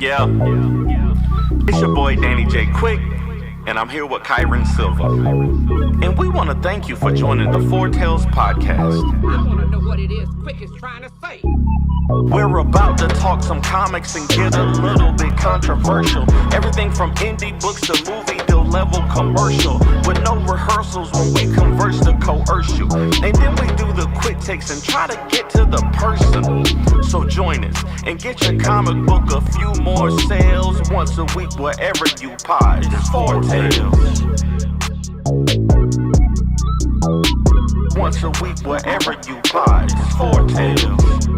Yeah, it's your boy Danny J. Quick, and I'm here with Kyron Silva. And we want to thank you for joining the Four Tales podcast. I want to know what it is Quick is trying to say. We're about to talk some comics and get a little bit controversial. Everything from indie books to movie deal level commercial. With no rehearsals when we converse to coerce you. And then we do the quick takes and try to get to the person. So join us and get your comic book a few more sales once a week wherever you pod. It's Four Tales. Once a week wherever you pod. It's Four Tales.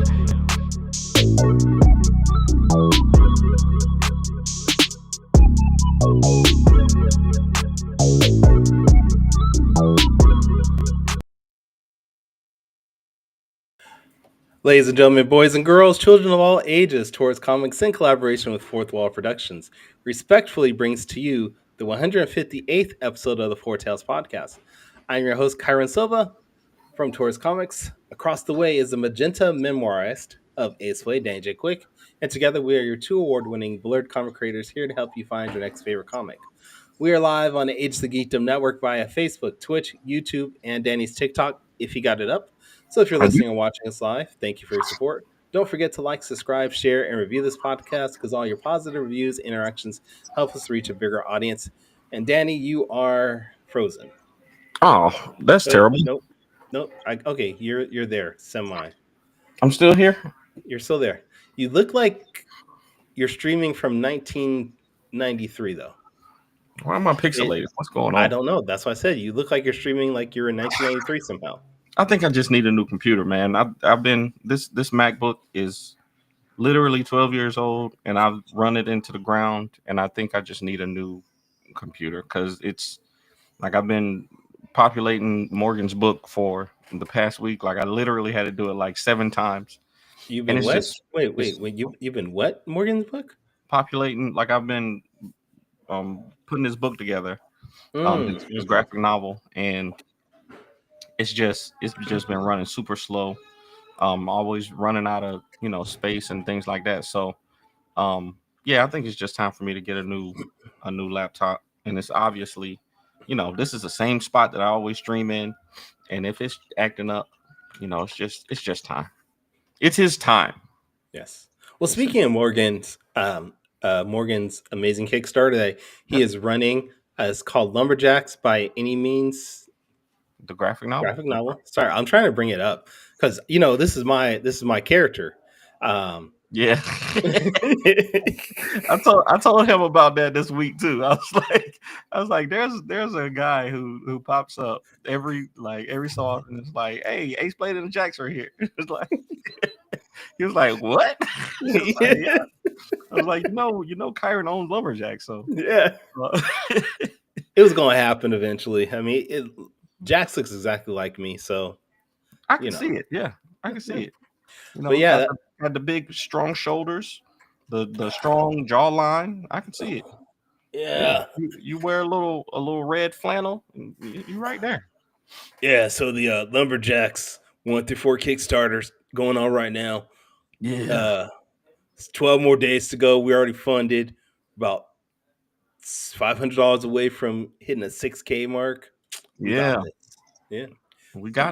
Ladies and gentlemen, boys and girls, children of all ages, Towards Comics in collaboration with Fourth Wall Productions respectfully brings to you the 158th episode of the Four Tales podcast. I'm your host, Kyron Silva from Towards Comics. Across the way is the magenta memoirist of Ace Way, Danny J. Quick, and together we are your two award-winning blurred comic creators here to help you find your next favorite comic. We are live on the Age the Geekdom Network via Facebook, Twitch, YouTube, and Danny's TikTok if you got it up. So if you're listening and watching us live, thank you for your support. Don't forget to like, subscribe, share, and review this podcast because all your positive reviews, interactions help us reach a bigger audience. And Danny, you are frozen. Oh, that's terrible. Nope. Okay, you're there. Semi. I'm still here. You're still there. You look like you're streaming from 1993, though. Why am I pixelated? What's going on? I don't know. That's why I said you look like you're streaming like you're in 1993 somehow. I think I just need a new computer, man. I've been this MacBook is literally 12 years old, and I've run it into the ground, and I think I just need a new computer because it's like I've been populating Morgan's book for the past week. Like I literally had to do it like 7 times. You've been what? Wait. You've been what? Morgan's book? Populating. Like I've been putting this book together, this graphic novel, and it's just been running super slow. Always running out of space and things like that. So yeah, I think it's just time for me to get a new laptop. And it's obviously, this is the same spot that I always stream in. And if it's acting up, it's just time. It's his time. Yes. Well, speaking of Morgan's amazing Kickstarter that he is running, it's called Lumberjacks by Any Means. The graphic novel. Sorry, I'm trying to bring it up because this is my character. Yeah, I told him about that this week too. I was like, there's a guy who pops up every so often. It's like, hey, Ace Blade and the Jacks are here. It's like he was like, what? I was like, yeah. I was like, Kyron owns Lumberjacks, so yeah. It was going to happen eventually. I mean, Jax looks exactly like me, so I can see it. Yeah, I can see it. But yeah, had the big, strong shoulders, the strong jawline. I can see it. Yeah. You wear a little red flannel. You're right there. Yeah. So the Lumberjacks 1 through 4 Kickstarters going on right now. Yeah. It's 12 more days to go. We already funded about $500 away from hitting a 6K mark. We got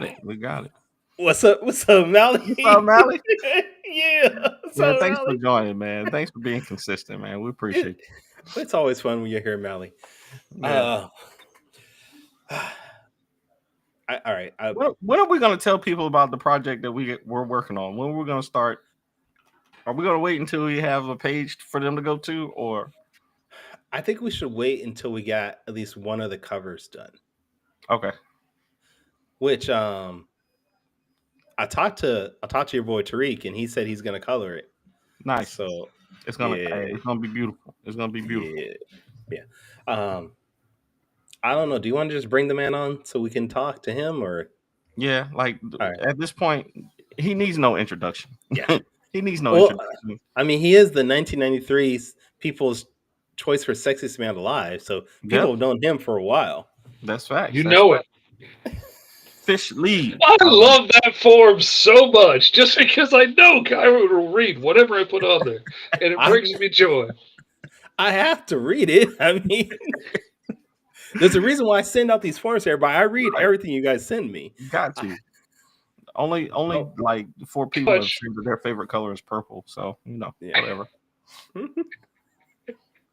it. What's up, Mally? Yeah. Man, thanks for joining, man. Thanks for being consistent, man. We appreciate it. It's always fun when you're here, Mally. Yeah. All right. When are we going to tell people about the project that we're working on? When we're going to start? Are we going to wait until we have a page for them to go to, or? I think we should wait until we got at least one of the covers done. Okay. Which I talked to your boy Tariq, and he said he's gonna color it. Nice. So it's gonna be beautiful. It's gonna be beautiful. Yeah. I don't know. Do you want to just bring the man on so we can talk to him, or? Yeah, at this point, he needs no introduction. Yeah, he needs no introduction. I mean, he is the 1993's People's Choice for Sexiest Man Alive, so people have known him for a while. That's fact. You know it. Fish Lee. I love that form so much, just because I know Kyra will read whatever I put on there, and it brings me joy. I have to read it. I mean, there's a reason why I send out these forms to everybody. I read everything you guys send me. Got to. Only like 4 people have said that their favorite color is purple. So whatever.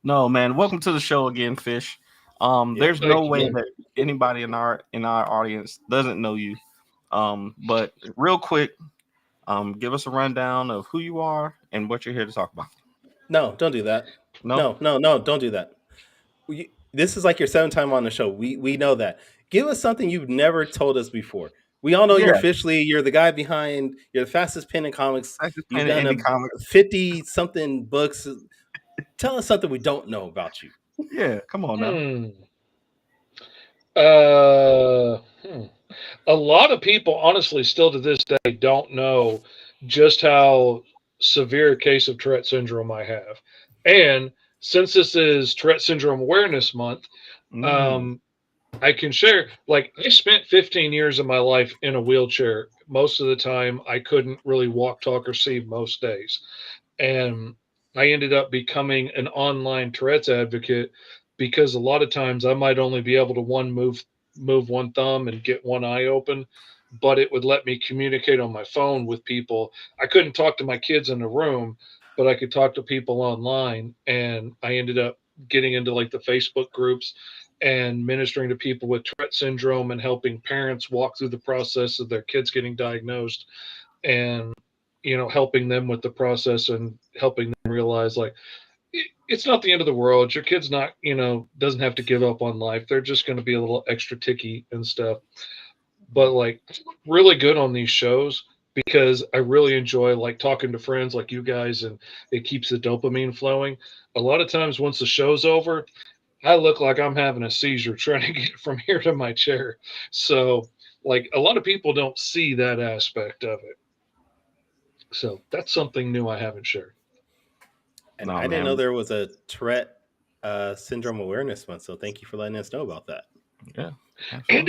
No, man. Welcome to the show again, Fish. There's no way that anybody in our audience doesn't know you. But real quick, give us a rundown of who you are and what you're here to talk about. No, don't do that. No, don't do that. This is like your 7th time on the show. We know that. Give us something you've never told us before. We all know you're officially, you're the guy behind, you're the fastest pen in comics. You've done 50-something books. Tell us something we don't know about you. Yeah, come on now. A lot of people, honestly, still to this day, don't know just how severe a case of Tourette syndrome I have. And since this is Tourette Syndrome Awareness Month, I can share, like, I spent 15 years of my life in a wheelchair. Most of the time, I couldn't really walk, talk, or see most days. And I ended up becoming an online Tourette's advocate because a lot of times I might only be able to move one thumb and get one eye open, but it would let me communicate on my phone with people. I couldn't talk to my kids in the room, but I could talk to people online. And I ended up getting into like the Facebook groups and ministering to people with Tourette syndrome and helping parents walk through the process of their kids getting diagnosed, and helping them with the process and helping them realize, like, it's not the end of the world. Your kid's not, doesn't have to give up on life. They're just going to be a little extra ticky and stuff. But like, really good on these shows because I really enjoy like talking to friends like you guys, and it keeps the dopamine flowing. A lot of times once the show's over, I look like I'm having a seizure trying to get from here to my chair. So like, a lot of people don't see that aspect of it. So that's something new I haven't shared. And I didn't know there was a Tourette Syndrome Awareness Month, so thank you for letting us know about that. Yeah. Absolutely. And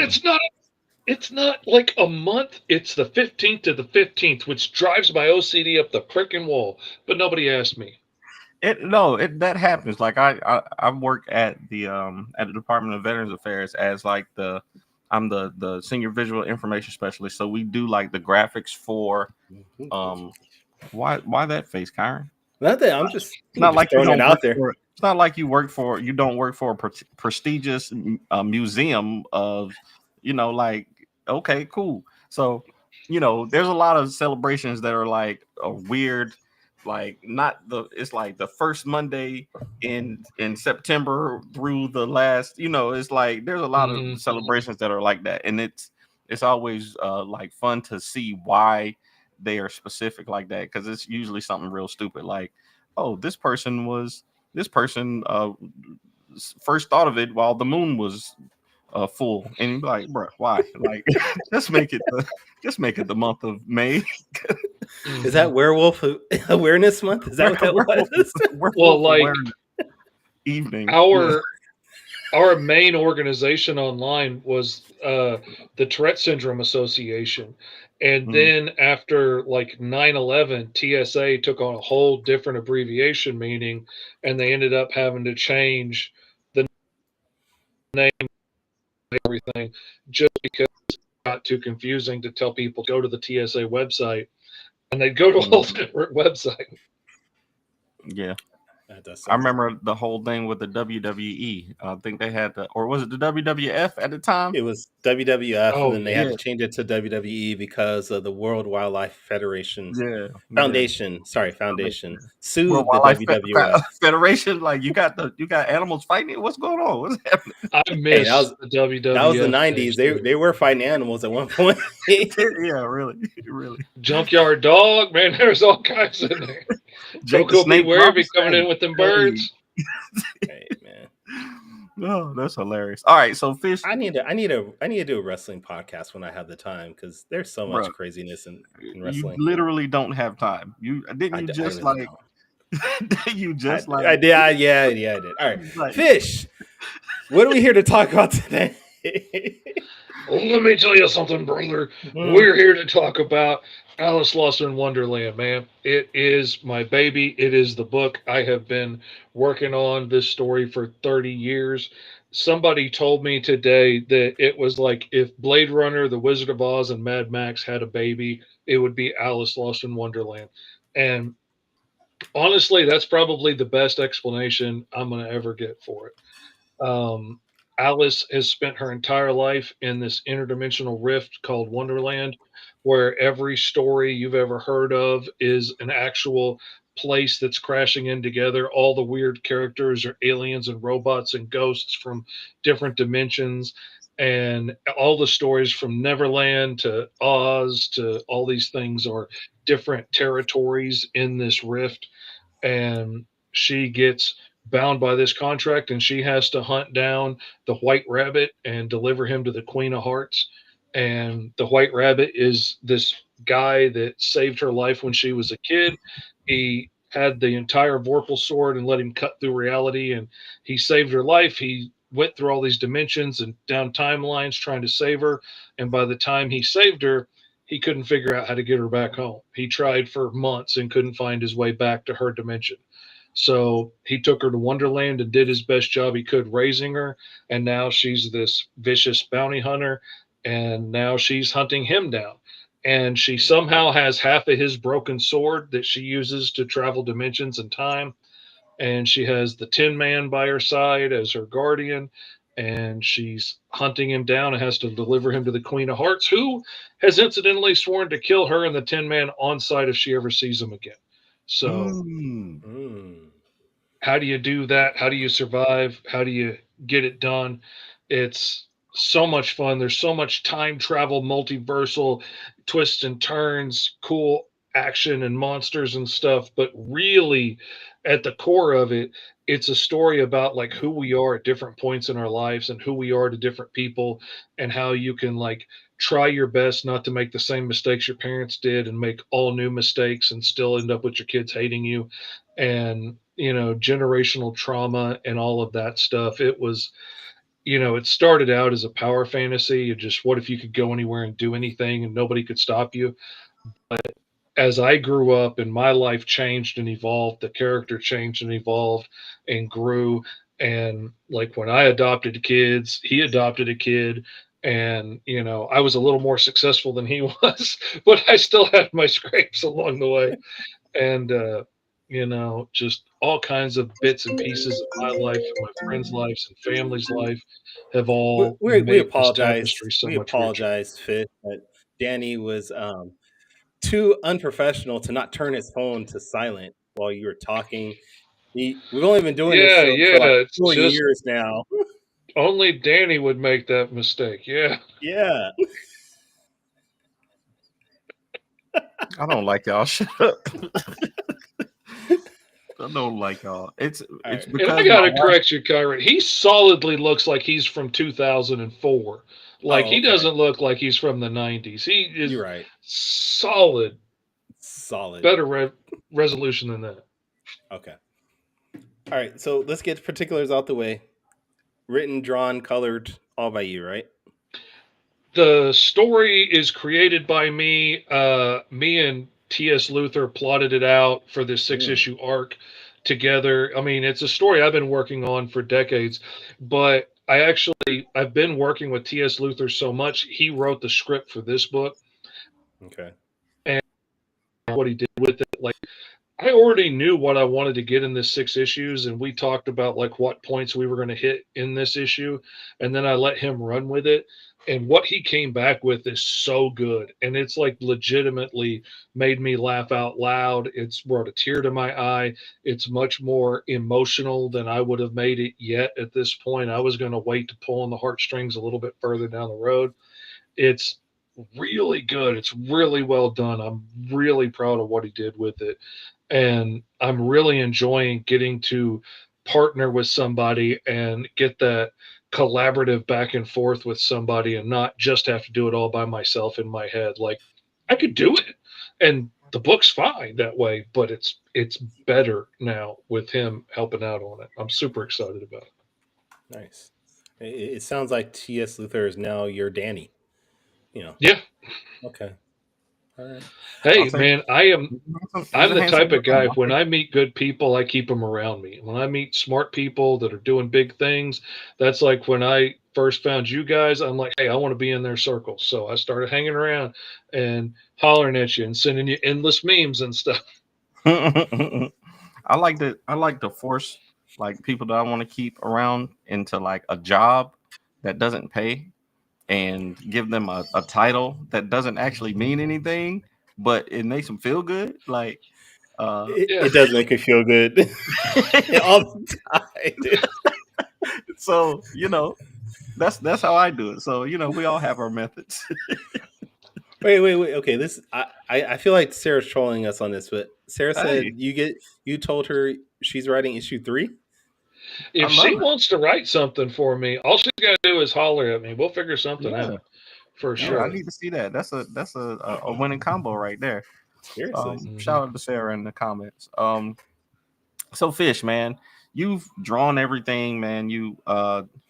it's not like a month, it's the 15th to the 15th, which drives my OCD up the frickin' wall, but nobody asked me. That happens. Like I work at the Department of Veterans Affairs as like I'm the senior visual information specialist. So we do like the graphics for why that face, Kyron? Nothing. I'm just not like throwing it out there. It's not like you don't work for a prestigious museum of, like, okay, cool. So, there's a lot of celebrations that are like a weird, like it's like the first Monday in September through the last, it's like there's a lot of celebrations that are like that, and it's always like fun to see why they are specific like that, because it's usually something real stupid, like, oh, this person first thought of it while the moon was full, and you'd be like, bro, why? Like, just make it the month of May. Is that Werewolf Awareness Month? Is that what that was? Well, like, evening. Our main organization online was the Tourette Syndrome Association. And then after like 9/11, TSA took on a whole different abbreviation meaning, and they ended up having to change the name and everything just because it got too confusing to tell people to go to the TSA website, and they'd go to a whole different website. Yeah. I remember the whole thing with the WWE. I think they had or was it the WWF at the time? It was WWF, and then they had to change it to WWE because of the World Wildlife Federation. Foundation. Sorry, Foundation sued the WWF Federation. Like, you got animals fighting. What's going on? What's happening? I missed the WWF. That was the 90s. They were fighting animals at one point. Yeah, really. Junkyard Dog, man. There's all kinds in there. Joko Beware be coming in with them birds. Hey, man. No, that's hilarious. All right, so Fish, I need to do a wrestling podcast when I have the time, because there's so much craziness in wrestling. You literally don't have time. I did. I did. Yeah, I did. All right, Fish. What are we here to talk about today? Let me tell you something, brother. Mhm. We're here to talk about Alice Lost in Wonderland, man. It is my baby. It is the book I have been working on this story for 30 years. Somebody told me today that it was like if Blade Runner, The Wizard of Oz, and Mad Max had a baby, it would be Alice Lost in Wonderland. And honestly, that's probably the best explanation I'm going to ever get for it. Um, Alice has spent her entire life in this interdimensional rift called Wonderland, where every story you've ever heard of is an actual place that's crashing in together. All the weird characters are aliens and robots and ghosts from different dimensions. And all the stories from Neverland to Oz to all these things are different territories in this rift, and she gets bound by this contract and she has to hunt down the white rabbit and deliver him to the Queen of Hearts. And the white rabbit is this guy that saved her life when she was a kid. He had the entire Vorpal sword and let him cut through reality, and he saved her life. He went through all these dimensions and down timelines trying to save her, and by the time he saved her, he couldn't figure out how to get her back home. He tried for months and couldn't find his way back to her dimension. So he took her to Wonderland and did his best job he could raising her. And now she's this vicious bounty hunter. And now she's hunting him down. And she somehow has half of his broken sword that she uses to travel dimensions and time, and she has the Tin Man by her side as her guardian, and she's hunting him down and has to deliver him to the Queen of Hearts, who has incidentally sworn to kill her and the Tin Man on sight if she ever sees him again. So, Mm. Mm. how do you do that? How do you survive? How do you get it done? It's so much fun. There's so much time travel, multiversal twists and turns, cool action and monsters and stuff. But really, at the core of it, it's a story about like who we are at different points in our lives and who we are to different people, and how you can like try your best not to make the same mistakes your parents did and make all new mistakes and still end up with your kids hating you, and generational trauma and all of that stuff. It was, it started out as a power fantasy, just what if you could go anywhere and do anything and nobody could stop you. As I grew up and my life changed and evolved, the character changed and evolved and grew. And like when I adopted kids, he adopted a kid. And, I was a little more successful than he was, but I still had my scrapes along the way. And just all kinds of bits and pieces of my life and my friends' lives and family's life have We, all we we made this apologize. tapestry so We much richer. apologize, Fish, that Danny was too unprofessional to not turn his phone to silent while you were talking. We've only been doing this Yeah, show for like it's just 4 years now. only Danny would make that mistake. Yeah. Yeah. I don't like y'all. Shut up. I don't like y'all. All It's right. And I because my gotta wife. correct you, Kyron. He solidly looks like he's from 2004. Like Oh, he okay. doesn't look like he's from the 90s. He is You're right. solid, Solid. better resolution than that. Okay. All right. So let's get particulars out the way. Written, drawn, colored, all by you, right? The story is created by me. Me and T.S. Luther plotted it out for this six Mm, issue arc together. I mean, it's a story I've been working on for decades, but I've been working with T.S. Luther so much. He wrote the script for this book, okay. and what he did with it, like I already knew what I wanted to get in this six issues, and we talked about like what points we were going to hit in this issue, and then I let him run with it. And what he came back with is so good, and it's like legitimately made me laugh out loud. It's brought a tear to my eye. It's much more emotional than I would have made it yet at this point. I was going to wait to pull on the heartstrings a little bit further down the road. It's really good. It's really well done. I'm really proud of what he did with it, and I'm really enjoying getting to partner with somebody and get that collaborative back and forth with somebody and not just have to do it all by myself in my head. Like I could do it, and the book's fine that way, but it's better now with him helping out on it. I'm super excited about it. Nice. It sounds like T.S. Luther is now your Danny. Yeah. Okay. All right. I'll Hey, say man, he's I'm a the handsome type of young guy, man. when I meet good people, I keep them around me. When I meet smart people that are doing big things, that's like when I first found you guys, I'm like, hey, I want to be in their circle. So I started hanging around and hollering at you and sending you endless memes and stuff. I like to force like people that I want to keep around into like a job that doesn't pay and give them a title that doesn't actually mean anything, but it makes them feel good. Like uh Yeah. It does make me feel good all the time, dude. so that's how I do it. So we all have our methods. Wait. Okay, I feel like Sarah's trolling us on this, but Sarah Hey, said you told her she's writing issue 3. I If she love it. wants to write something for me, all she's got to do is holler at me. We'll figure something Yeah, out for yeah. I sure. need to see that. That's a winning combo right there. Seriously. Mhm. Shout out to Sarah in the comments. So Fish, man, you've drawn everything, man. You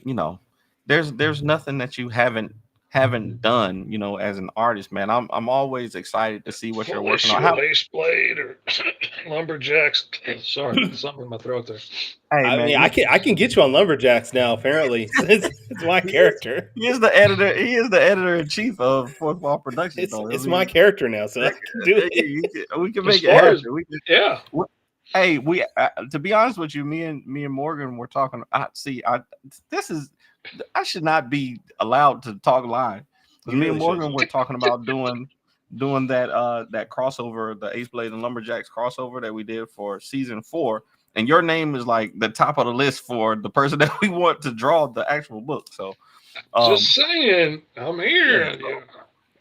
know, there's nothing that you haven't done, as an artist, man. I'm always excited to see what you're Full working on. issue of Ace Blade or Lumberjacks. Sorry, something in my throat there. Hey, I man, mean, I can get you on Lumberjacks now. Apparently, since it's my he is character. he is the editor. He is the editor in chief of Fourth Wall Productions, It's though. I it's my mean, character now, so I can do hey, it. we can As make it far as happen. yeah, We- Hey, to be honest with you, me and Morgan were talking. This is I should not be allowed to talk live because You me and really should. Morgan were talking about doing that crossover, the Ace Blade and Lumberjacks crossover that we did for season 4, and your name is like the top of the list for the person that we want to draw the actual book. So, just um, saying, I'm yeah. here.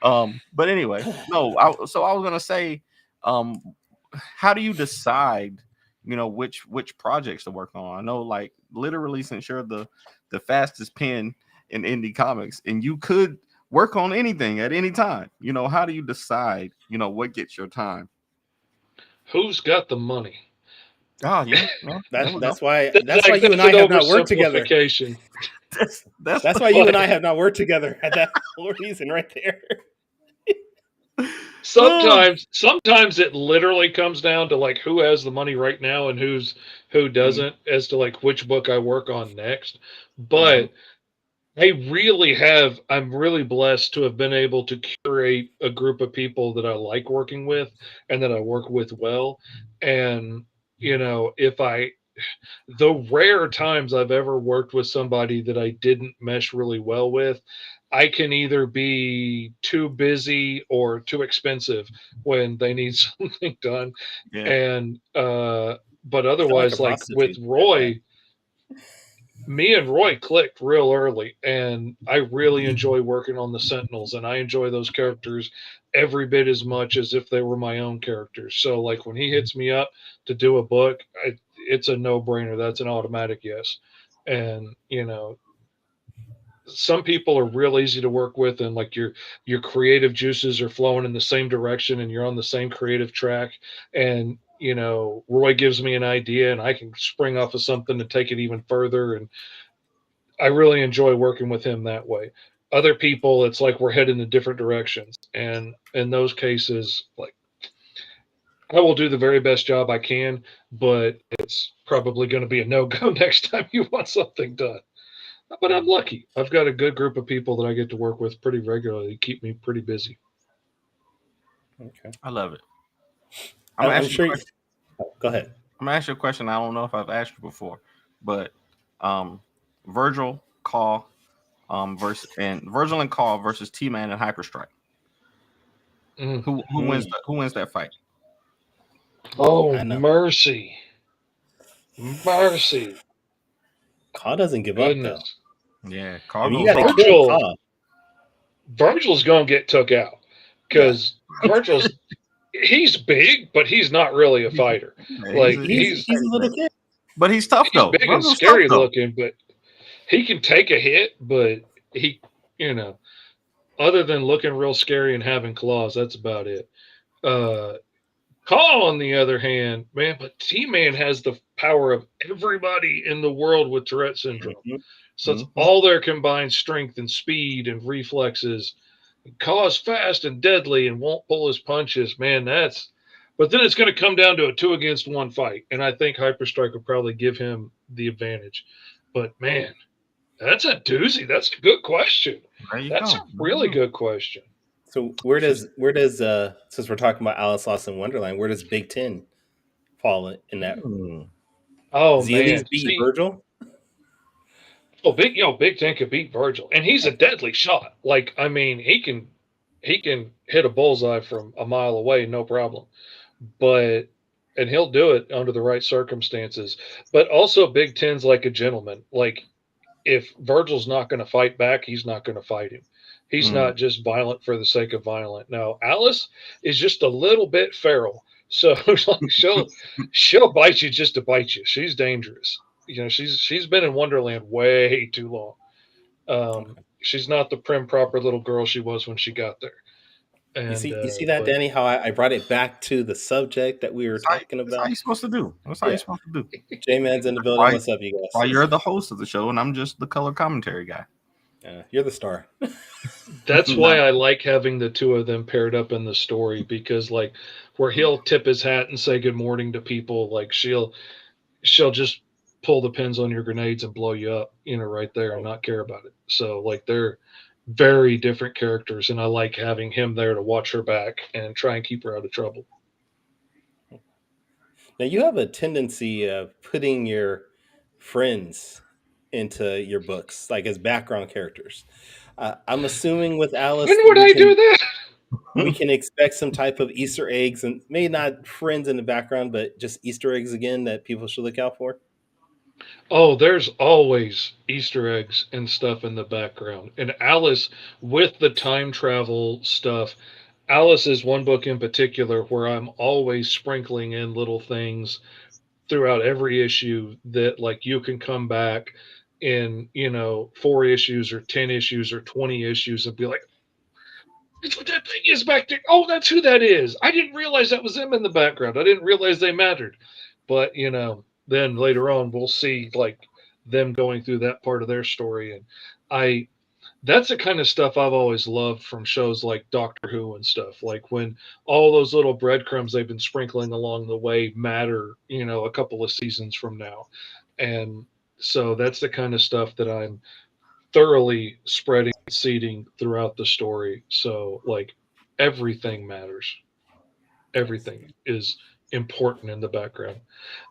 Yeah. But anyway, no. I was gonna say, um, how do you decide, which projects to work on? I know, like literally, since you're the fastest pen in indie comics, and you could work on anything at any time. How do you decide? What gets your time? Who's got the money? Oh yeah, well, there we go. That's why That's you and that's I an have not worked together. oversimplification. That's That's why you and But I have not worked together. That whole reason right there. oh, sometimes it literally comes down to like who has the money right now and who mm, doesn't, as to like which book I work on next. mhm, But I'm really blessed to have been able to curate a group of people that I like working with and that I work with well. And, if the rare times I've ever worked with somebody that I didn't mesh really well with, I can either be too busy or too expensive when they need something done. yeah. And, but You sound like a otherwise, like with prostitute at that. Roy, me and Roy clicked real early, and I really enjoy working on the Sentinels, and I enjoy those characters every bit as much as if they were my own characters. So, like when he hits me up to do a book, it's a no brainer. That's an automatic yes. And some people are real easy to work with, and like your creative juices are flowing in the same direction, and you're on the same creative track. And Roy gives me an idea, and I can spring off of something to take it even further. And I really enjoy working with him that way. Other people, it's like we're heading in different directions. And in those cases, like I will do the very best job I can, but it's probably going to be a no go next time you want something done. But I'm lucky. I've got a good group of people that I get to work with pretty regularly, keep me pretty busy. Okay. I love it. I'm gonna I'm ask you a sure. question. Go ahead. I'm gonna ask you a question. I don't know if I've asked you before, but um, Virgil Call Virgil and Call versus T Man and Hyperstrike. Mm. Who wins that fight? Oh, I know. mercy. Mercy. Kaw doesn't give up though. Goodness. Yeah, I Call mean, you goes got to hard. kill Virgil Kaw. Virgil's gonna get took out Yeah. because he's big, but he's not really a fighter. Yeah, Like He's a little kid. but he's tough he's though. big and Virgil's tough scary though. looking, but he can take a hit. But he, you know, other than looking real scary and having claws, that's about it. Uh, Call, on the other hand, man, but T-Man has the power of everybody in the world with Tourette syndrome. So it's all their combined strength and speed and reflexes. Caw's fast and deadly and won't pull his punches. Man, that's. But then it's going to come down to a 2-against-1 fight, and I think Hyperstrike would probably give him the advantage. But man, that's a doozy. That's a good question. That's a really good question. So where does since we're talking about Alice Lost in Wonderland, where does Big Ten fall in that? Oh Does he at man, least beat Virgil? Oh, Big Ten could beat Virgil, and he's a deadly shot. Like, I mean, he can hit a bullseye from a mile away, no problem. But and he'll do it under the right circumstances. But also, Big Ten's like a gentleman. Like, if Virgil's not going to fight back, he's not going to fight him. He's not just violent for the sake of violent. No, Alice is just a little bit feral. So like she'll bite you just to bite you. She's dangerous. You know, she's been in Wonderland way too long. She's not the prim proper little girl she was when she got there. And, you see that, Danny? How I brought it back to the subject that we were talking about. That's how you're supposed to do. That's how you're supposed to do. J-Man's in the building. What's up, you guys? Why you're the host of the show and I'm just the color commentary guy. You're the star. That's why I like having the two of them paired up in the story, because like where he'll tip his hat and say good morning to people, like she'll just pull the pins on your grenades and blow you up, you know, right there and not care about it. So like they're very different characters, and I like having him there to watch her back and try and keep her out of trouble. Now you have a tendency of putting your friends into your books, like as background characters. I'm assuming with Alice, when would I do that? We can expect some type of Easter eggs, and maybe not friends in the background, but just Easter eggs again that people should look out for. Oh, there's always Easter eggs and stuff in the background. And Alice, with the time travel stuff, Alice is one book in particular where I'm always sprinkling in little things throughout every issue that like you can come back in, you know, 4 issues or 10 issues or 20 issues and be like, that's what that thing is back there. Oh, that's who that is. I didn't realize that was them in the background. I didn't realize they mattered. But, you know, then later on we'll see like them going through that part of their story. And that's the kind of stuff I've always loved from shows like Doctor Who and stuff. Like when all those little breadcrumbs they've been sprinkling along the way matter, you know, a couple of seasons from now. And so that's the kind of stuff that I'm thoroughly spreading and seeding throughout the story. So like everything matters. Everything is important in the background.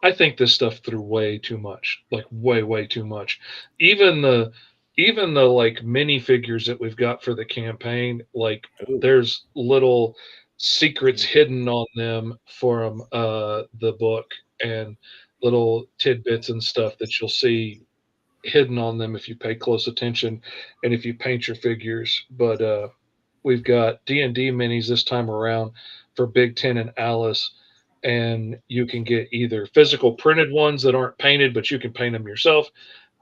I think this stuff threw way too much, like way too much. Even the like mini figures that we've got for the campaign, like there's little secrets hidden on them from the book, and little tidbits and stuff that you'll see hidden on them if you pay close attention and if you paint your figures. But we've got D&D minis this time around for Big Ten and Alice, and you can get either physical printed ones that aren't painted, but you can paint them yourself.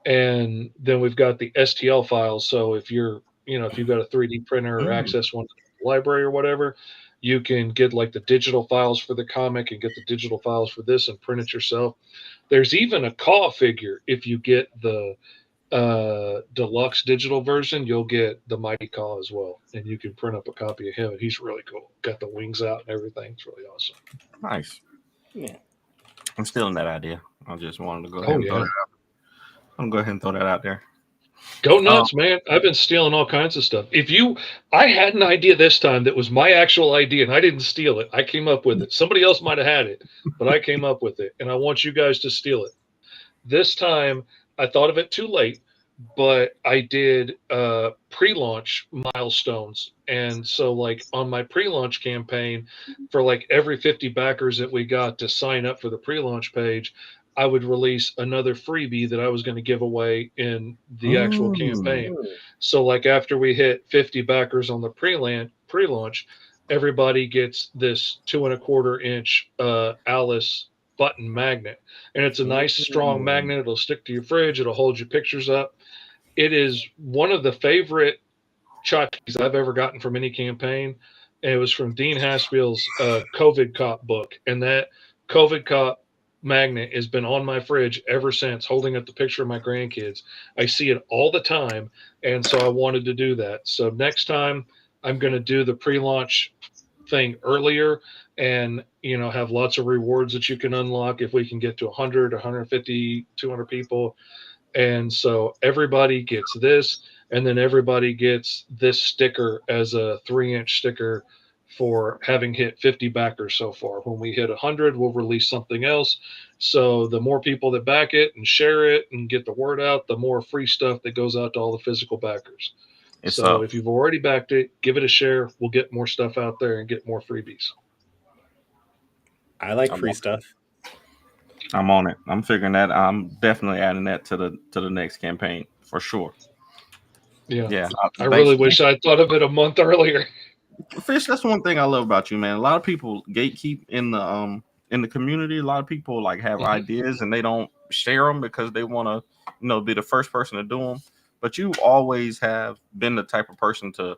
And then we've got the STL files. So if you're, you know, if you've got a 3D printer or access one to the library or whatever, you can get like the digital files for the comic and get the digital files for this and print it yourself. There's even a Caw figure. If you get the deluxe digital version, you'll get the Mighty Caw as well, and you can print up a copy of him, and he's really cool. Got the wings out and everything. It's really awesome. Nice. Yeah, I'm stealing that idea. I just wanted to go ahead and throw that out. I'm gonna go ahead and throw that out there. Go nuts, man. I've been stealing all kinds of stuff. I had an idea this time that was my actual idea, and I didn't steal it. I came up with it. Somebody else might have had it, but I came up with it, and I want you guys to steal it. This time, I thought of it too late, but I did pre-launch milestones. And so like on my pre-launch campaign, for like every 50 backers that we got to sign up for the pre-launch page, I would release another freebie that I was going to give away in the actual campaign. So like after we hit 50 backers on the pre-launch, everybody gets this 2.25-inch Alice button magnet, and it's a nice strong magnet. It'll stick to your fridge. It'll hold your pictures up. It is one of the favorite tchotchkes I've ever gotten from any campaign, and it was from Dean Haspel's COVID Cop book, and that COVID Cop magnet has been on my fridge ever since, holding up the picture of my grandkids. I see it all the time, and so I wanted to do that. So next time I'm going to do the pre-launch thing earlier, and have lots of rewards that you can unlock if we can get to 100, 150, 200 people. And so everybody gets this, and then everybody gets this sticker as a 3-inch sticker for having hit 50 backers so far. When we hit 100, we'll release something else. So the more people that back it and share it and get the word out, the more free stuff that goes out to all the physical backers. So if you've already backed it, give it a share. We'll get more stuff out there and get more freebies. I like free stuff. I'm on it. I'm figuring that. I'm definitely adding that to the next campaign for sure. Yeah. I really wish I'd thought of it a month earlier. Fish, that's one thing I love about you, man. A lot of people gatekeep in the community. A lot of people like have ideas and they don't share them because they want to, be the first person to do them. But you always have been the type of person to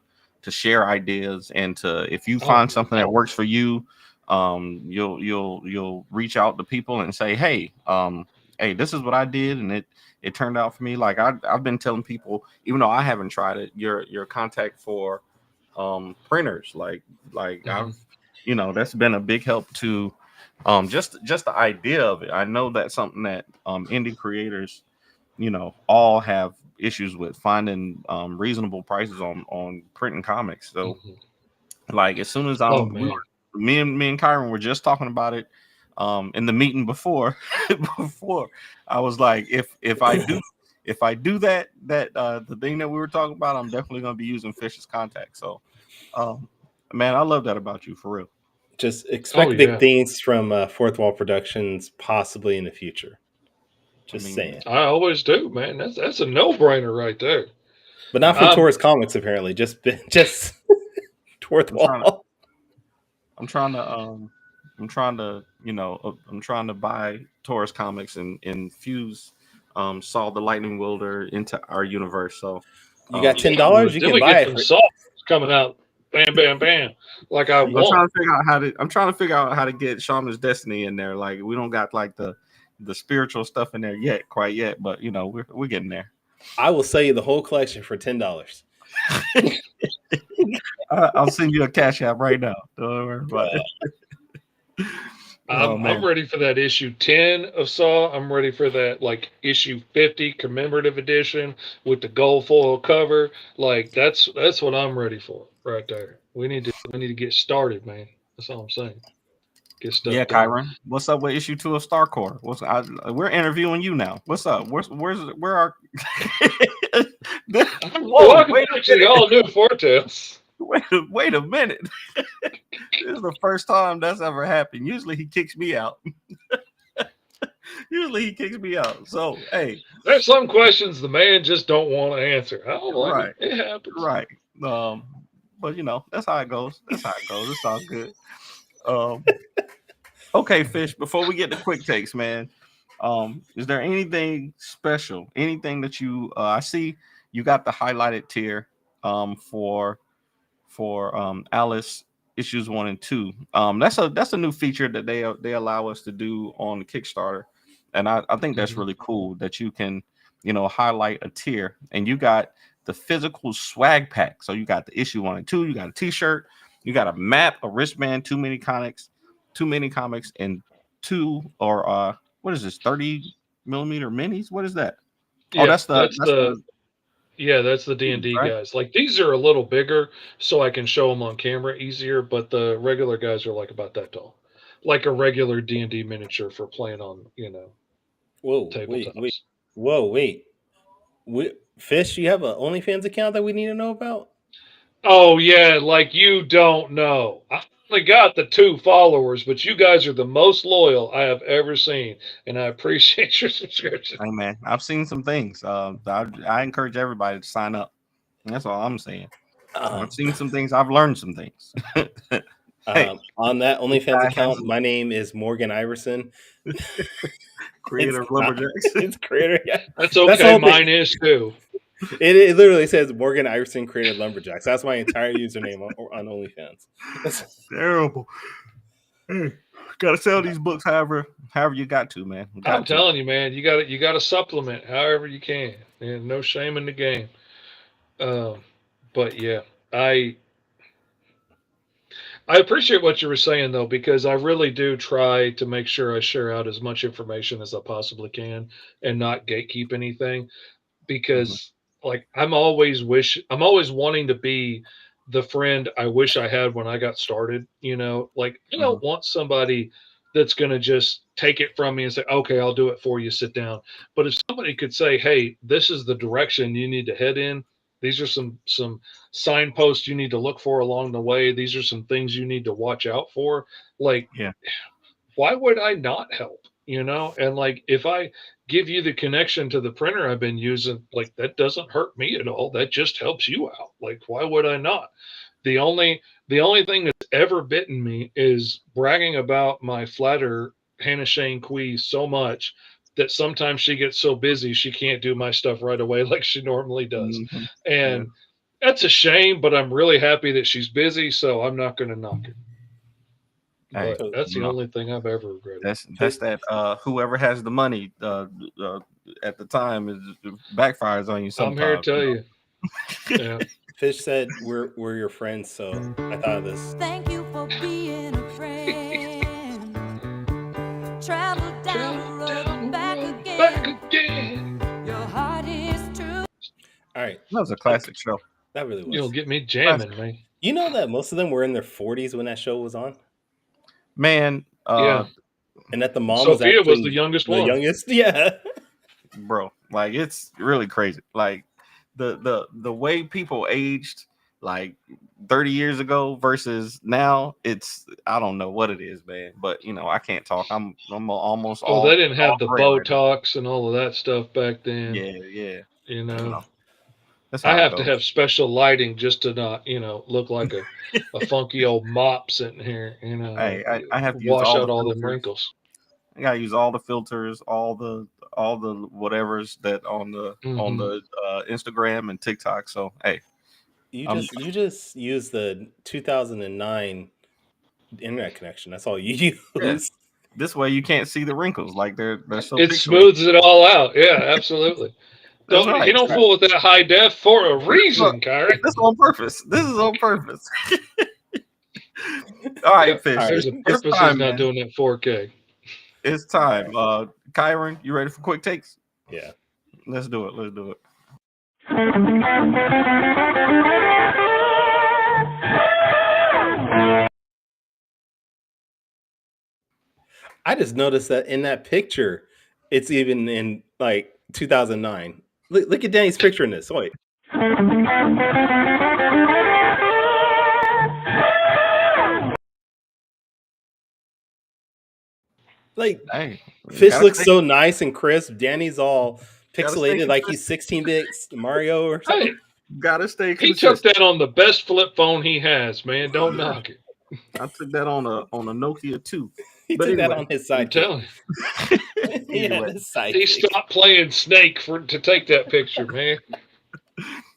share ideas, and if you find something that works for you, you'll reach out to people and say, hey, this is what I did, and it turned out for me. Like I've been telling people, even though I haven't tried it, your contact for printers, like I've, that's been a big help to just the idea of it. I know that's something that indie creators, all have issues with finding reasonable prices on printing comics. So like as soon as me and Kyron were just talking about it in the meeting before I was like, if I do that the thing that we were talking about, I'm definitely going to be using Fish's contact. So man, I love that about you, for real. Just expect big things from Fourth Wall Productions possibly in the future. Saying. I always do, man. That's a no-brainer right there. But not from Taurus Comics, apparently. Just Fourth Wall. I'm trying to buy Taurus Comics and infuse Saul the Lightning Wielder into our universe. So you got $10, you can buy it. Saul coming out, bam, bam, bam. Like I'm trying to figure out how to get Shaman's Destiny in there. Like we don't got like the spiritual stuff in there quite yet, but we're getting there. I will sell you the whole collection for $10. I'll send you a cash app right now. Don't worry about it. I'm ready for that issue 10 of Saw. I'm ready for that like issue 50 commemorative edition with the gold foil cover. Like that's what I'm ready for right there. We need to get started, man. That's all I'm saying. Get stuff done. Kyron, what's up with issue 2 of StarCore? We're interviewing you now. What's up? Where are? Welcome back to the all new Foretales. Wait a minute. This is the first time that's ever happened. Usually he kicks me out. So hey, there's some questions the man just don't want to answer. Right. It happens. Right. But that's how it goes. It's all good. Okay, Fish, before we get to quick takes, man, is there anything special, anything that you I see you got the highlighted tier for Alice issues 1 and 2. That's a new feature that they allow us to do on the Kickstarter, and I think that's really cool that you can highlight a tier, and you got the physical swag pack. So you got the issue 1 and 2, you got a t-shirt, you got a map, a wristband, 2 mini comics, and 2 or what is this, 30 millimeter minis? What is that? Yeah, that's the D&D right? guys. Like these are a little bigger, so I can show them on camera easier. But the regular guys are like about that tall, like a regular D&D miniature for playing on, tabletops. Wait. Fish, you have an OnlyFans account that we need to know about? Oh yeah, like you don't know. I only got the 2 followers, but you guys are the most loyal I have ever seen, and I appreciate your subscription. Hey man, I've seen some things. I encourage everybody to sign up. That's all I'm saying. I've seen some things. I've learned some things. On that OnlyFans account, my name is Morgan Iverson. Creator of Lumberjacks. It's creator. Yeah, that's okay. Mine is too. It literally says Morgan Iverson created Lumberjacks. That's my entire username on OnlyFans. Terrible. Hey, gotta sell these books however you got to, man. I'm telling you, man, you got to supplement however you can. And no shame in the game. But yeah, I appreciate what you were saying though, because I really do try to make sure I share out as much information as I possibly can and not gatekeep anything. Because like I'm always wanting to be the friend I wish I had when I got started. Like I don't want somebody that's going to just take it from me and say, "Okay, I'll do it for you. Sit down." But if somebody could say, "Hey, this is the direction you need to head in. These are some signposts you need to look for along the way. These are some things you need to watch out for." Like, Yeah. why would I not help? And like if I give you the connection to the printer I've been using, like that doesn't hurt me at all. That just helps you out. Like, why would I not? The only thing that's ever bitten me is bragging about my flatter Hannah Shane Quee so much that sometimes she gets so busy she can't do my stuff right away like she normally does. And that's a shame, but I'm really happy that she's busy, so I'm not going to knock it. Hey, But that's the only thing I've ever regretted. That's that whoever has the money at the time is backfires on you sometimes. I'm here to tell you. Yeah. Fish said we're your friends, so I thought of this. Thank you for being a friend. Travel down the road, back again. Your heart is true. All right, That was a classic show. that really was. You'll get me jamming, man. You know that most of them were in their 40s when that show was on, Man, Yeah. and that the mom Sophia was was the youngest one. Yeah. bro, like it's really crazy. Like the way people aged like 30 years ago versus now, I don't know what it is, man. But I can't talk. I'm almost Well, they didn't have the gray right now. Botox and all of that stuff back then. Yeah. That's I how it have to goes. have special lighting just to not, look like a funky old mop sitting here, Hey, I have to wash use out all the filters. wrinkles. I gotta use all the filters, all the whatevers that on the Instagram and TikTok. So hey, You just use the 2009 internet connection. That's all you use. this way you can't see the wrinkles. Like they're so It pixelated. smooths it all out. Yeah, absolutely. That's Don't right. you don't fool with that high def for a reason, Kyrie. This is on purpose. This is on purpose. All right, Fish. There's a It's purpose time, he's not man. doing that 4K. It's time. Kyron, you ready for quick takes? Yeah. Let's do it. I just noticed that in that picture, it's even in like 2009. Look at Danny's picture in this. Wait. Like, Hey, Fish looks so nice and crisp. Danny's all pixelated, like he's 16-bit Mario or something. Hey, gotta stay he consistent. took that on the best flip phone he has, man. Don't knock it. I took that on a Nokia 2. He took that on his I'm side. telling you. Yeah, his side. He stopped playing Snake to take that picture, man.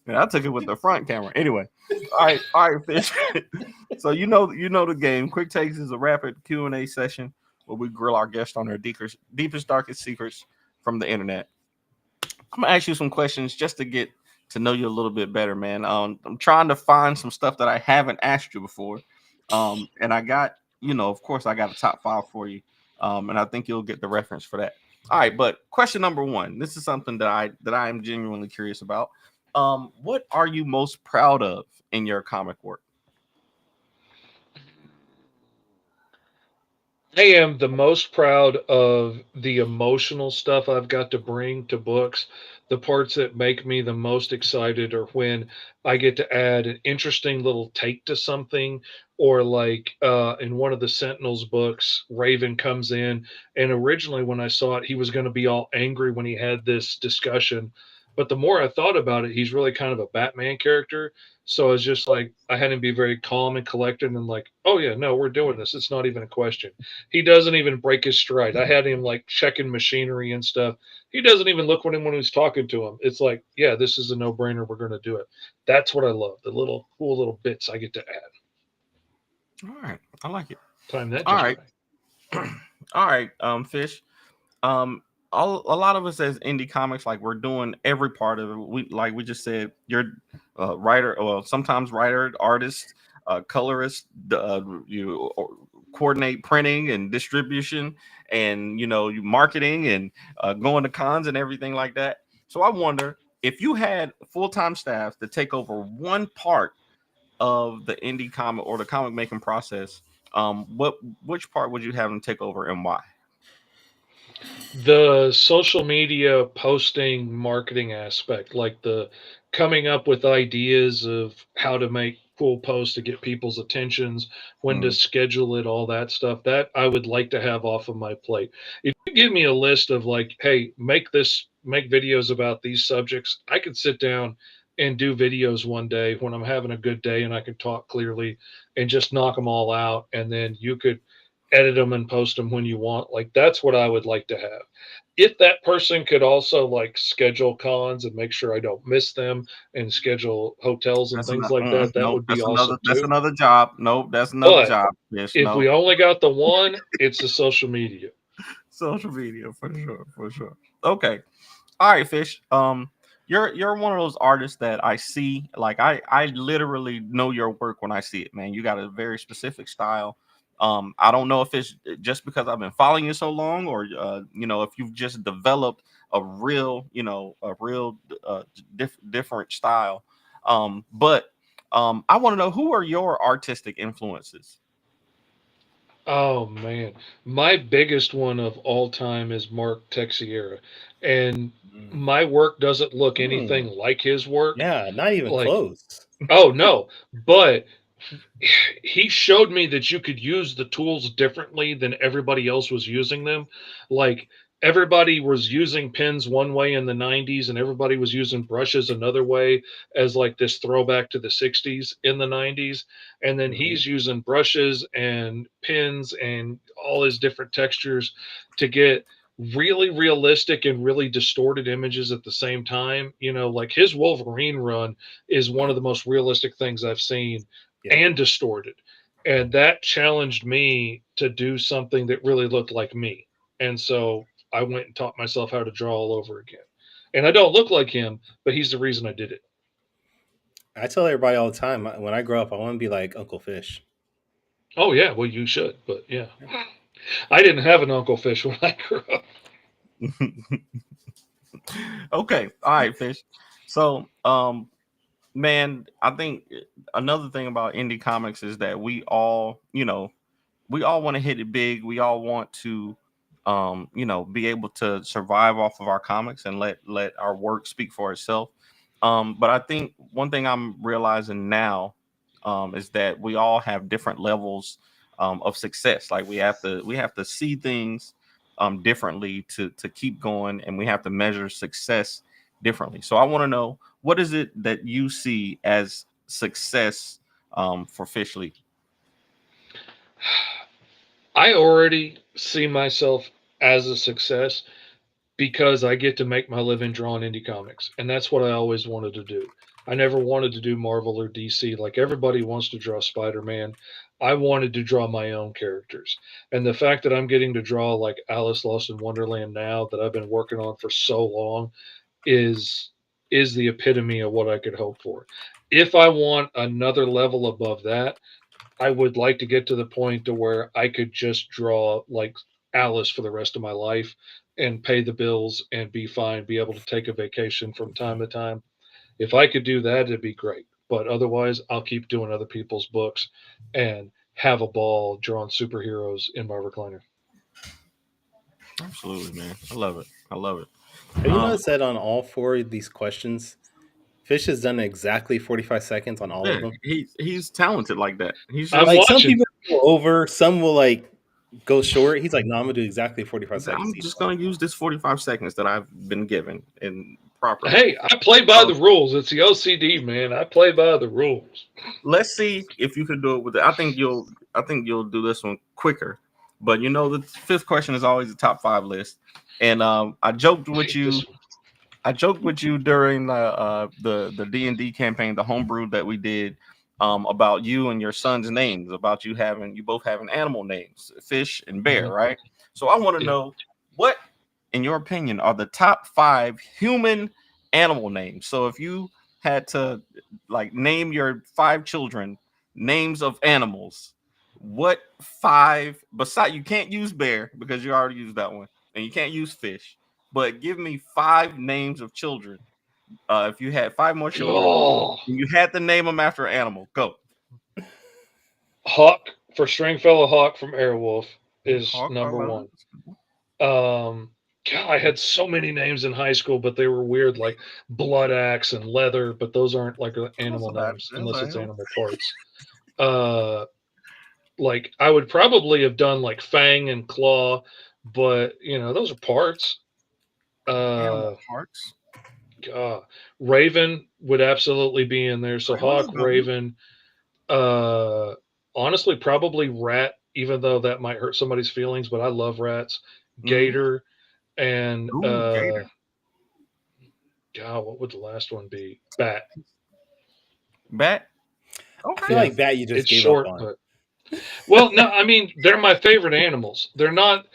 Yeah, I took it with the front camera. Anyway, all right, Fish. So you know the game. Quick Takes is a rapid Q&A session where we grill our guests on their deepest, darkest secrets from the internet. I'm gonna ask you some questions just to get to know you a little bit better, man. I'm trying to find some stuff that I haven't asked you before, and I got, of course, I got a top 5 for you, and I think you'll get the reference for that. All right, but question number 1. This is something that I am genuinely curious about. What are you most proud of in your comic work? I am the most proud of the emotional stuff I've got to bring to books. The parts that make me the most excited are when I get to add an interesting little take to something, or like in one of the Sentinels books, Raven comes in, and originally when I saw it, he was going to be all angry when he had this discussion But the more I thought about it, he's really kind of a Batman character. So I was just like, I had him be very calm and collected and like, oh yeah, no, we're doing this. It's not even a question. He doesn't even break his stride. I had him like checking machinery and stuff. He doesn't even look when he's talking to him. It's like, yeah, this is a no brainer. We're going to do it. That's what I love. The little cool little bits I get to add. All right, I like it. Time that All just right, all right, Fish. A lot of us as indie comics, like we're doing every part of it. We just said, you're a writer, well, sometimes writer, artist, colorist. You coordinate printing and distribution, and you marketing and going to cons and everything like that. So I wonder if you had full-time staff to take over one part of the indie comic or the comic making process, which part would you have them take over and why? The social media posting marketing aspect, like the coming up with ideas of how to make cool posts to get people's attentions, when to Mm, schedule it, all that stuff, that I would like to have off of my plate. If you give me a list of like, hey, make videos about these subjects, I could sit down and do videos one day when I'm having a good day and I can talk clearly and just knock them all out. And then you could edit them and post them when you want. Like that's what I would like to have. If that person could also like schedule cons and make sure I don't miss them and schedule hotels and that's things another. like that, that Nope, would be awesome That's too. another job. Nope, that's another But job. Fish. if we No, only got the one, it's the social media. social media for sure, for sure. Okay, all right, Fish. You're one of those artists that I see. Like I literally know your work when I see it, man. You got a very specific style. I don't know if it's just because I've been following you so long, or if you've just developed a real different style. But I want to know, who are your artistic influences? Oh man, my biggest one of all time is Mark Texiera, and Mm. my work doesn't look anything Mm. like his work. Yeah, not even Like, close. oh no, but he showed me that you could use the tools differently than everybody else was using them. Like everybody was using pens one way in the 90s and everybody was using brushes another way as like this throwback to the 60s in the 90s. And then Hmm. he's using brushes and pins and all his different textures to get really realistic and really distorted images at the same time. Like his Wolverine run is one of the most realistic things I've seen Yep. and distorted. And that challenged me to do something that really looked like me. And so I went and taught myself how to draw all over again. And I don't look like him, but he's the reason I did it. I tell everybody all the time, when I grow up, I want to be like Uncle Fish. Oh, yeah, well, you should. But yeah, I didn't have an Uncle Fish when I grew up. Okay, all right, Fish. So, man, I think another thing about indie comics is that we all want to hit it big. We all want to, be able to survive off of our comics and let our work speak for itself. But I think one thing I'm realizing now, is that we all have different levels of success. Like we have to see things differently to keep going, and we have to measure success differently. So I want to know, what is it that you see as success for Fish Lee? I already see myself as a success because I get to make my living drawing indie comics. And that's what I always wanted to do. I never wanted to do Marvel or DC. Like everybody wants to draw Spider Man. I wanted to draw my own characters. And the fact that I'm getting to draw like Alice Lost in Wonderland now that I've been working on for so long is is the epitome of what I could hope for. If I want another level above that, I would like to get to the point to where I could just draw like Alice for the rest of my life and pay the bills and be fine, be able to take a vacation from time to time. If I could do that, it'd be great. But otherwise, I'll keep doing other people's books and have a ball drawing superheroes in my recliner. Absolutely, man. I love it. I love it. Have you Um, noticed that on all four of these questions, Fish has done exactly 45 seconds on all of yeah, them? he's talented like that. He's I'm just Like some watching. people go over, some will like go short. He's like, no, I'm gonna do exactly 45 seconds I'm each just one. gonna use this 45 seconds that I've been given, and properly. Hey, I play by the rules. It's the OCD, man. I play by the rules. Let's see if you can do it with it. I think you'll do this one quicker. But you know, the fifth question is always the top 5 list. And I joked with you. I joked with you during the D&D campaign, the homebrew that we did, about you and your son's names, about you both having animal names, fish and bear, right? So I want to know what, in your opinion, are the top 5 human animal names. So if you had to like name your 5 children names of animals, what 5, besides, you can't use bear because you already used that one, and you can't use fish, but give me 5 names of children. If you had 5 more children, and you had to name them after an animal, go. Hawk for Stringfellow Hawk from Airwolf is Hawk, number 1. God, I had so many names in high school, but they were weird, like Blood Axe and Leather, but those aren't like animal names unless it's animal parts. Like I would probably have done like Fang and Claw, but those are parts. Animal parts. Raven would absolutely be in there. So Hawk, Raven. Honestly, probably Rat, even though that might hurt somebody's feelings, but I love rats. Gator. And Gator. God, what would the last one be? Bat. Okay. I feel like Bat you just gave up on. But well, no, I mean they're my favorite animals. They're not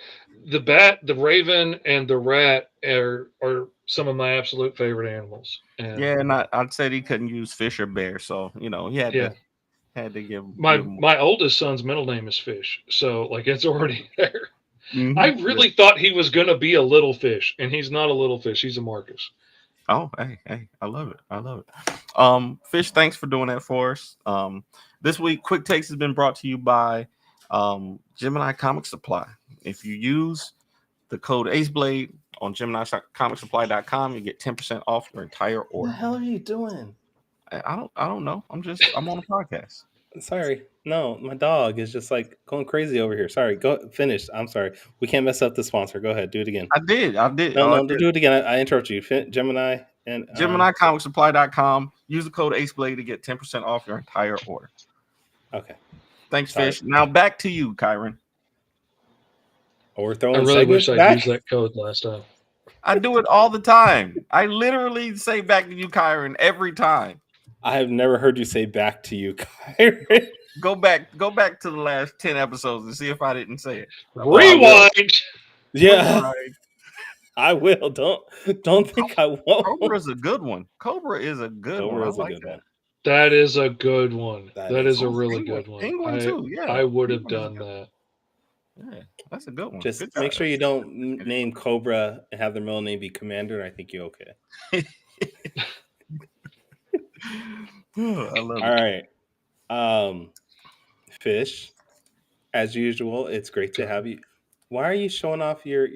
the bat, the raven, and the rat are some of my absolute favorite animals. And I'd said he couldn't use fish or bear, so he had to give my oldest son's middle name is Fish, so like it's already there. I really thought he was going to be a little fish, and he's not a little fish. He's a Marcus. Oh, hey, I love it. Fish, thanks for doing that for us. This week, Quick Takes has been brought to you by Gemini Comic Supply. If you use the code AceBlade on GeminiComicSupply.com, you get 10% off your entire order. What the hell are you doing? I don't know. I'm on a podcast. Sorry. No, my dog is just like going crazy over here. Sorry. Go finish. I'm sorry. We can't mess up the sponsor. Go ahead. Do it again. I did. No, do it again. I interrupt you. Gemini and GeminiComicSupply.com. Use the code AceBlade to get 10% off your entire order. Okay. Thanks, Fish. Now back to you, Kyron. We're throwing. I really wish I'd used that code last time. I do it all the time. I literally say back to you, Kyron, every time. I have never heard you say back to you, Kyron. Go back to the last 10 episodes and see if I didn't say it. Rewind. Yeah. Rewind. I will. Don't think I won't. Cobra is a good one. Cobra is a good one. Is a good one. That is a good one. That is a really Penguin, good one. Penguin too. Yeah. I would have done that. Yeah, that's a good one. Just make sure you don't name Cobra and have their middle name be Commander, and I think you're okay. I love it. All right. Fish, as usual, it's great to have you. Why are you showing off your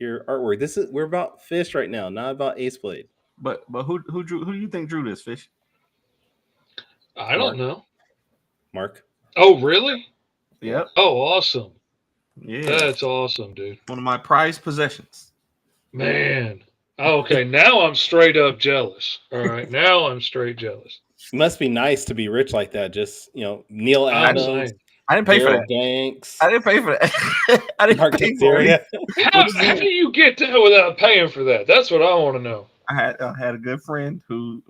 artwork? We're about Fish right now, not about Ace Blade. But who do you think drew this, Fish? I don't know. Mark. Oh, really? Yep. Oh, awesome. Yeah. That's awesome, dude. One of my prized possessions. Man. Okay, now I'm straight up jealous. All right, now I'm straight jealous. It must be nice to be rich like that. Just, Neil Adams. I didn't pay for that. Banks. I didn't pay for that. I didn't pay for it. How do you get that without paying for that? That's what I want to know. I had a good friend who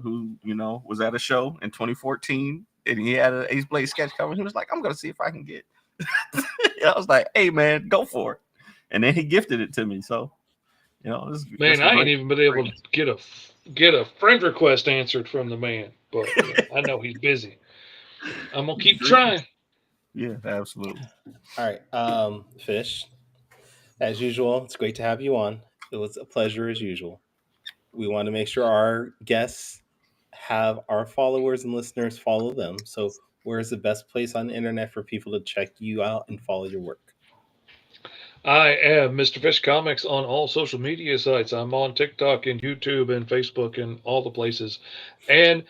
was at a show in 2014, and he had an Ace Blade sketch cover. He was like, "I'm gonna see if I can get." I was like, "Hey man, go for it!" And then he gifted it to me. So, man, I ain't even been able to get a friend request answered from the man, but I know he's busy. I'm gonna keep trying. Yeah, absolutely. All right, Fish. As usual, it's great to have you on. It was a pleasure as usual. We want to make sure our guests have our followers and listeners follow them. So where's the best place on the internet for people to check you out and follow your work? I am Mr. Fish Comics on all social media sites. I'm on TikTok and YouTube and Facebook and all the places. And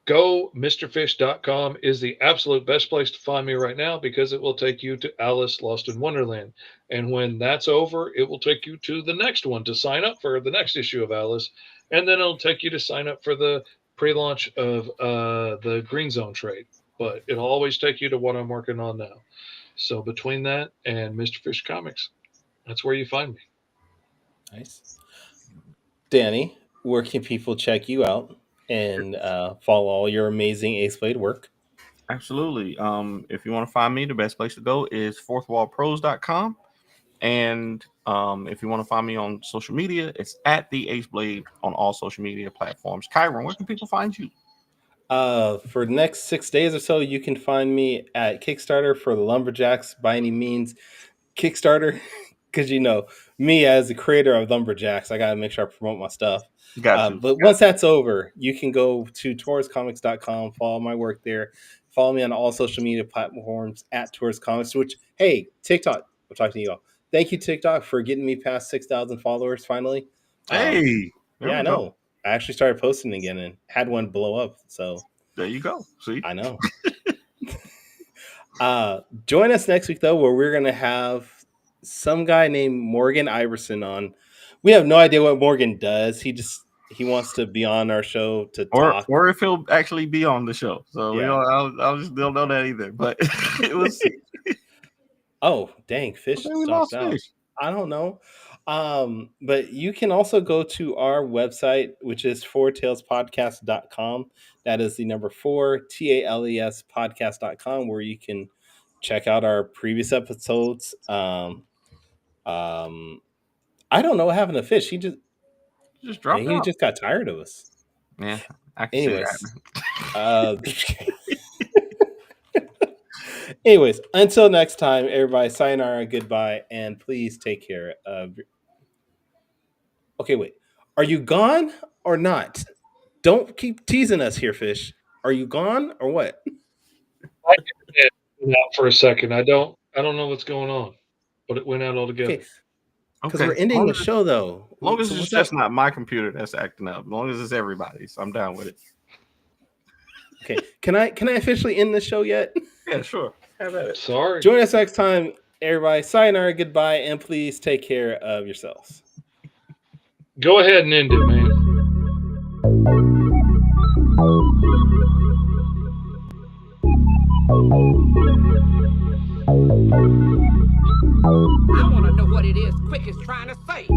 go mrfish.com is the absolute best place to find me right now, because it will take you to Alice Lost in Wonderland. And when that's over, it will take you to the next one to sign up for the next issue of Alice. And then it'll take you to sign up for the pre-launch of the Green Zone trade. But it'll always take you to what I'm working on now. So between that and Mr. Fish Comics, that's where you find me. Nice. Danny, where can people check you out and follow all your amazing Ace Blade work? Absolutely. If you want to find me, the best place to go is fourthwallpros.com. And if you want to find me on social media, it's at the Ace Blade on all social media platforms. Kyron, where can people find you? For the next 6 days or so, you can find me at Kickstarter for the Lumberjacks by any means Kickstarter, because me as the creator of Lumberjacks, I gotta make sure I promote my stuff. But once that's over, you can go to TaurusComics.com, follow my work there, follow me on all social media platforms at Taurus Comics. Which, hey, TikTok, I'm talking to you all. Thank you, TikTok, for getting me past 6,000 followers finally. Hey, yeah, I know. I actually started posting again and had one blow up. So there you go. See, I know. Join us next week though, where we're gonna have some guy named Morgan Iverson on. We have no idea what Morgan does. He wants to be on our show to talk, or if he'll actually be on the show. So yeah. I just don't know that either. But it was. Oh dang, Fish stopped out. Fish. I don't know. But you can also go to our website, which is fourtailspodcast.com. That is the number 4 TALES podcast.com, where you can check out our previous episodes. I don't know what happened to Fish. He just dropped out. He just got tired of us. Yeah. I can Anyways. Anyways, until next time, everybody, sayonara, goodbye, and please take care of. Okay, wait. Are you gone or not? Don't keep teasing us here, Fish. Are you gone or what? I went out for a second. I don't know what's going on, but it went out altogether. Okay. Because we're ending the show, though. As long as it's just not my computer that's acting up. As long as it's everybody's, I'm down with it. Okay. Can I officially end the show yet? Yeah, sure. Have at it. Sorry. Join us next time, everybody. Sayonara, goodbye, and please take care of yourselves. Go ahead and end it, man. I want to know what it is Quick is trying to say.